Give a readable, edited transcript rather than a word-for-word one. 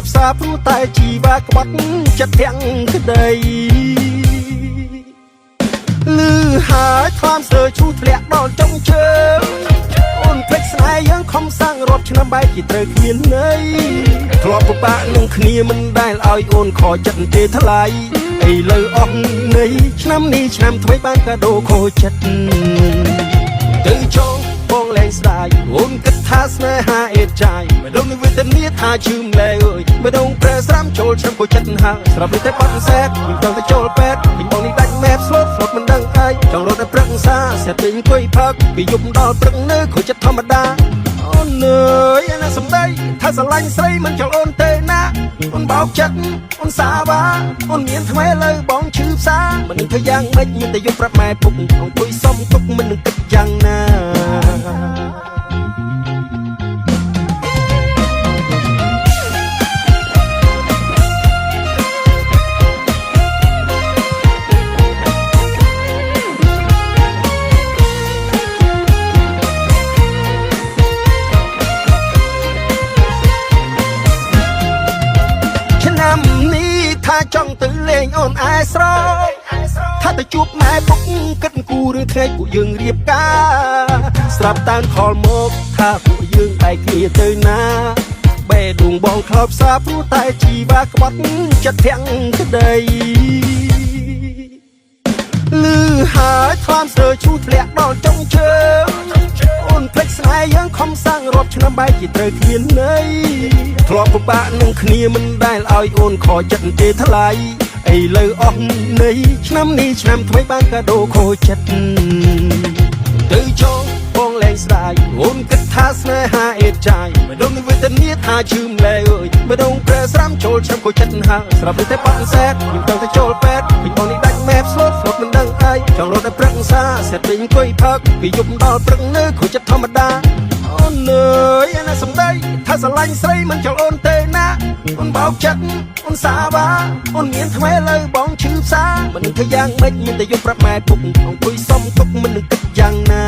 បសាព្រោះតែជីវ៉ាក្បត់ចិត្តទាំងក្តីលឺហើយថ្លាមស្ទើរឈូធ្លាក់ដល់ចុងជើងអូនភ្លេចស្នេហ៍យើងខំសាំងរាប់ឆ្នាំបែកជាត្រូវគ្មានន័យធ្លាប់ពិបាកនឹងគ្នាមិនដែលឲ្យអូនខកចិត្តទេថ្លៃឥឡូវអស់នៃឆ្នាំនេះឆ្នាំថ្មីបានកាដូខូចចិត្តទៅចង់បងលែងស្ដាយអូនគិតថាស្នេហាអេតចាយមិនដឹងវេទនាថាជឿមលែអើយមិនដឹងប្រើស្រាំចូលឆ្នាំខូចចិត្តហើយស្រាប់តែបាត់សែតមិនដឹងទៅចូលពេទ្យពីបងនេះដាច់មែបស្លូតស្លុតមិនដឹងអីចង់រត់តែព្រឹកសាសែតពេញអង្គុយផឹកពីយប់ដល់ព្រឹកនៅខូចចិត្តធម្មតាអូនអើយណាសំដីថាស្រឡាញ់ស្រីមិនចង់អូនទេណាអូនបោកចិត្តអូនសាវ៉ាអូនមានថ្មីលើបងឈឺផ្សាមិននឹងធ្វើយ៉ាងម៉េចមានតែយកប្រាប់ម៉ែពុកអង្គុយសុំទុកមិននឹងគិតយ៉ាងណាថាចង់ទៅលេងអូនឯស្រោថាទៅជួបម៉ែពុកគិតគូរឿងថ្ងៃពួកយើងរៀបការស្រាប់តានខលមកថាពួកយើងបែកគ្នាទៅណាបេះដូងបងខ្លោបសាព្រោះតែជីវ៉ាក្បត់ចិត្តទាំងក្តីលឺហើយថ្លាមស្ទើរឈូធ្លាក់ដល់ចុងជើងអូនភ្លេចស្នេហ៍យើងខំសាំងរាប់ឆ្នាំបែកជាត្រូវគ្មានន័យធ្លាប់ពិបាកនឹងគ្នាមិនដែលឲ្យអូនខកចិត្តទេថ្លៃឥឡូវអស់នៃឆ្នាំនេះឆ្នាំថ្មីបានកាដូខូចចិត្តទៅចង់បងលែងស្ដាយអូនគិតថាស្នេហាអេតចាយមិនដឹងវេទនាថាជឿមលែអើយមិនដឹងប្រើស្រាំចូលឆ្នាំខូចចិត្តហើយស្រាប់តែបាត់សែតមិនដឹងទៅចូលពេទ្យពីបងនេះដាច់មែបស្លូតស្លុតមិនដឹងអីចង់រត់តែព្រឹកសាសែតពេញអង្គុយផឹកពីយប់ដល់ព្រឹកនៅខូចចិត្តធម្មតាអូនអើយណាសំដីថាស្រឡាញ់ស្រីមិនចង់អូនទេណាអូនបោកចិត្តអូនសាវ៉ាអូនមានថ្មីលើបងឈឺផ្សាមិននឹងធ្វើយ៉ាងម៉េចមានតែយកប្រាប់ម៉ែពុកអង្គុយសុំទុកមិននឹងគិតយ៉ាងណា